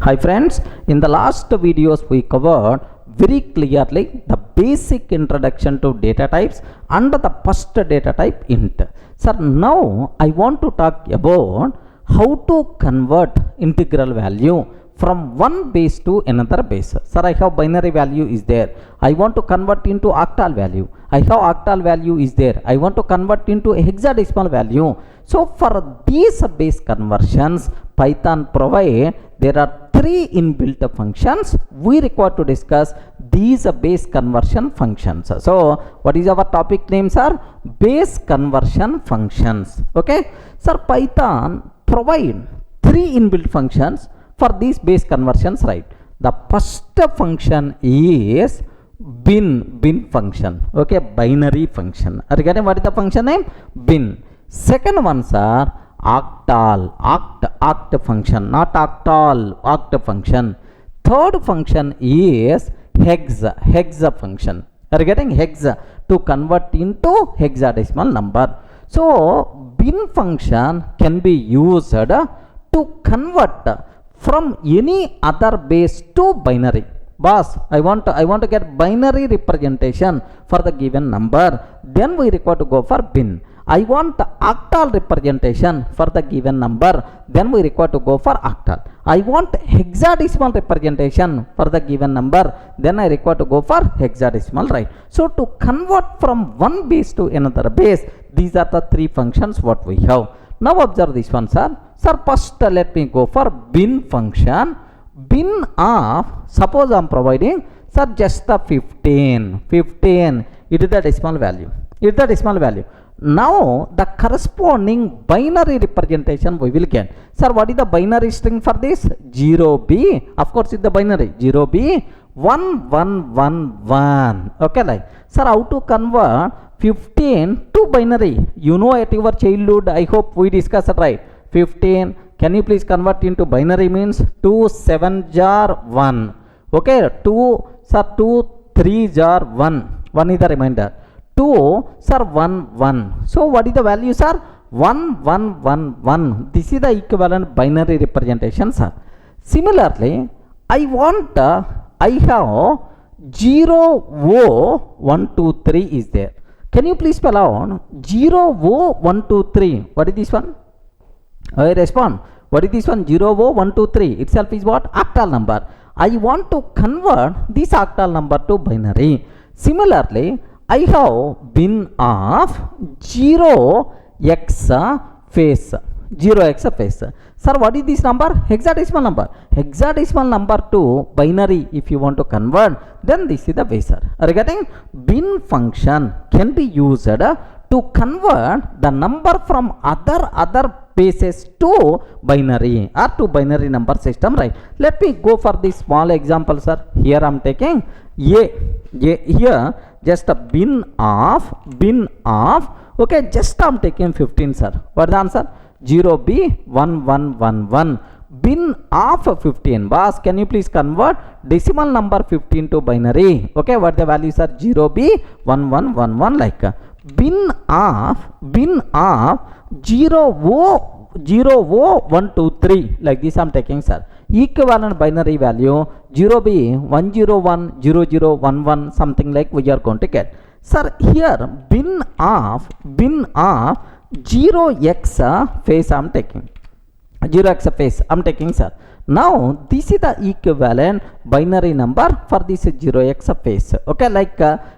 Hi friends, in the last videos we covered very clearly the basic introduction to data types and the first data type int. Sir, now I want to talk about how to convert integral value from one base to another base. Sir, I have binary value is there. I want to convert into octal value. I have octal value is there. I want to convert into hexadecimal value. So for these base conversions, Python provide there are three inbuilt functions. We require to discuss these base conversion functions. So what is our topic name, sir? Base conversion functions. Okay, sir, Python provide three inbuilt functions for these base conversions, right? The first function is bin function. Okay, binary function. Are you getting what is the function name? Bin. Second ones are octal, oct function, not octal, oct function. Third function is hexa function. Are you getting hexa to convert into hexadecimal number? So bin function can be used to convert from any other base to binary. Boss, I want to get binary representation for the given number. Then we require to go for bin. I want the octal representation for the given number. Then we require to go for octal. I want hexadecimal representation for the given number. Then I require to go for hexadecimal, right? So to convert from one base to another base, these are the three functions what we have. Now observe this one, sir. Sir, first let me go for bin function. Bin of, suppose I am providing, sir, just the 15. It is the decimal value. Now the corresponding binary representation we will get. Sir, what is the binary string for this? 0b. Of course, it's the binary 0b 1111. Okay, like, sir, how to convert 15 to binary? You know, at your childhood, I hope we discussed it, right? 15. Can you please convert into binary? Means 2 7 jar 1. Okay, 2 sir 2 3 jar 1. 1 is the remainder. 2 sir 1 1. So what is the value, sir? 1 1 1 1. This is the equivalent binary representation, sir. Similarly, I have 0 O 1 2 3 is there. Can you please spell out 0 O 1 2 3? What is this one? I respond. What is this one? 0 O 1 2 3 itself is what? Octal number. I want to convert this octal number to binary. Similarly, I have bin of 0x face. 0x face. Sir, what is this number? Hexadecimal number. Hexadecimal number to binary if you want to convert, then this is the base. Are you getting? Bin function can be used to convert the number from other bases to binary or to binary number system, right? Let me go for this small example, sir. Here I am taking a here just a bin of okay, just I am taking 15, sir. What is the answer? 0b 1111. Bin of 15. Boss, can you please convert decimal number 15 to binary? Okay, what the values are? 0b 1111, like bin of 0 O 1 2 3, like this I am taking, sir. Equivalent binary value 0b 101 0011, something like we are going to get. Sir, here bin of 0x face I am taking. 0x face I am taking, sir. Now this is the equivalent binary number for this 0x face. Okay, like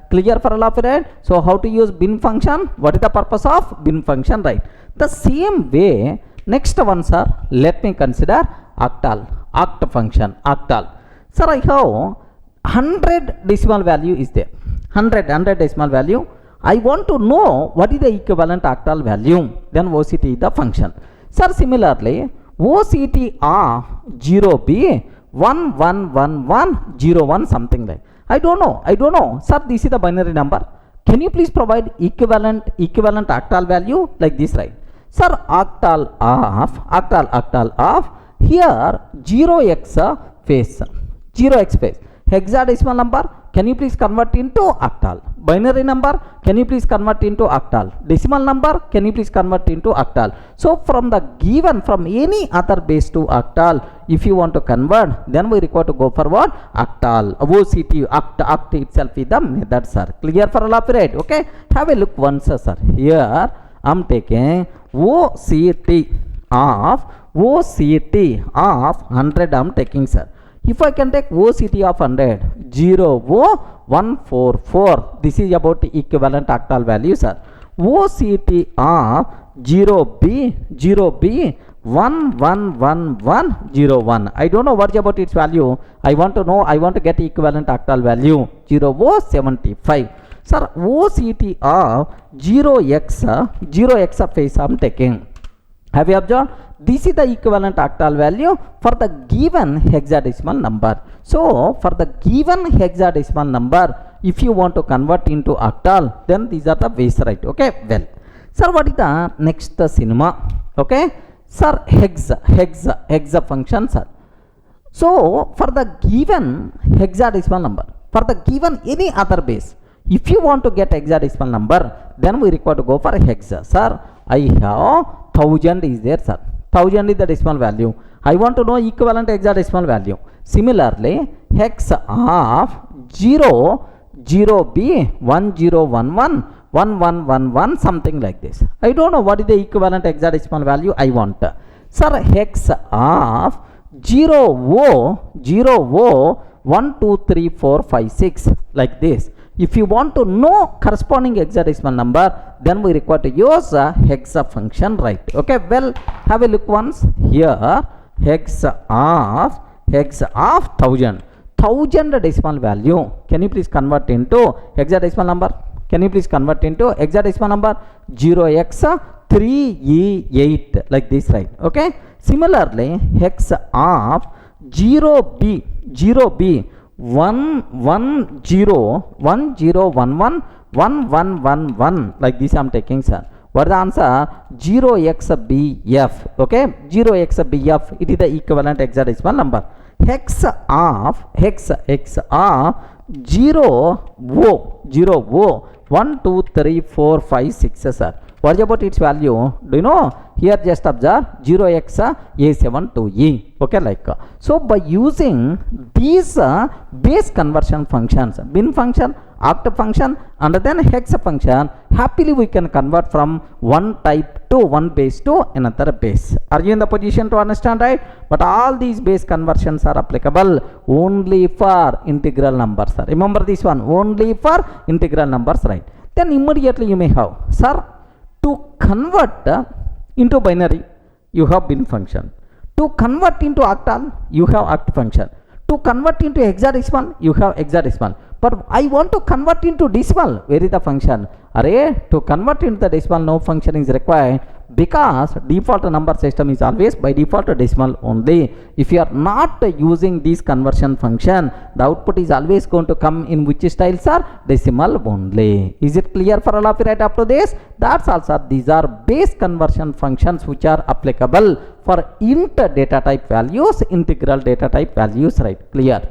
clear for all of you, right? So how to use bin function? What is the purpose of bin function, right? The same way, next one, sir, let me consider oct function. Sir, I have 100 decimal value is there. 100 decimal value. I want to know what is the equivalent octal value. Then OCT is the function. Sir, similarly, OCT of 0b 111101, something like. I don't know. Sir, this is the binary number. Can you please provide equivalent octal value like this, right? Sir, octal of here 0x face. Hexadecimal number. Can you please convert into octal? Binary number, can you please convert into octal? Decimal number, can you please convert into octal? So from the given, from any other base to octal, if you want to convert, then we require to go for what? Octal. OCT, oct itself is the method, sir. Clear for all of you, right? Okay. Have a look once, sir. Here I am taking OCT of 100 I am taking, sir. If I can take OCT of 100, 00144, this is about the equivalent octal value, sir. OCT of 0B 111101. I don't know what about its value. I want to get equivalent octal value 0.075. Sir, OCT of 0x phase I am taking. Have you observed? This is the equivalent octal value for the given hexadecimal number. So for the given hexadecimal number, if you want to convert into octal, then these are the ways, right? Okay, well, sir, what is the next cinema? Okay, sir, hexa function, sir. So for the given hexadecimal number, for the given any other base, if you want to get hexadecimal number, then we require to go for hexa. Sir, I have 1000 is there, sir. 1000 is the decimal value. I want to know equivalent hexadecimal value. Similarly, hex of 0B 1011 1111 something like this. I don't know what is the equivalent hexadecimal value I want. Sir, hex of 0O123456 like this. If you want to know corresponding hexadecimal number, then we require to use a hexa function, right? Okay, well, have a look once. Here, hexa of 1000 decimal value. Can you please convert into hexadecimal number? Can you please convert into hexadecimal number? 0x3e8 like this, right? Okay. Similarly, hex of 0B 1111 like this I am taking, sir. What is the answer? 0xbf. Okay, 0xbf, it is the equivalent hexadecimal number. Hex of 0O sir. What about its value? Do you know? Here just observe 0x-A72E. Okay, like so by using these base conversion functions, bin function, oct function, and then hex function, happily we can convert from one type to one base to another base. Are you in the position to understand, right? But all these base conversions are applicable only for integral numbers, sir. Remember this one, only for integral numbers, right? Then immediately you may have, sir, to convert into binary, you have bin function. To convert into octal, you have oct function. To convert into hexadecimal, you have hexadecimal. But I want to convert into decimal. Where is the function? Array, to convert into the decimal, no function is required, because default number system is always by default decimal only. If you are not using this conversion function, the output is always going to come in which style, sir? Decimal only. Is it clear for all of you right up to this? That's also, these are base conversion functions which are applicable for int data type values, integral data type values, right? Clear.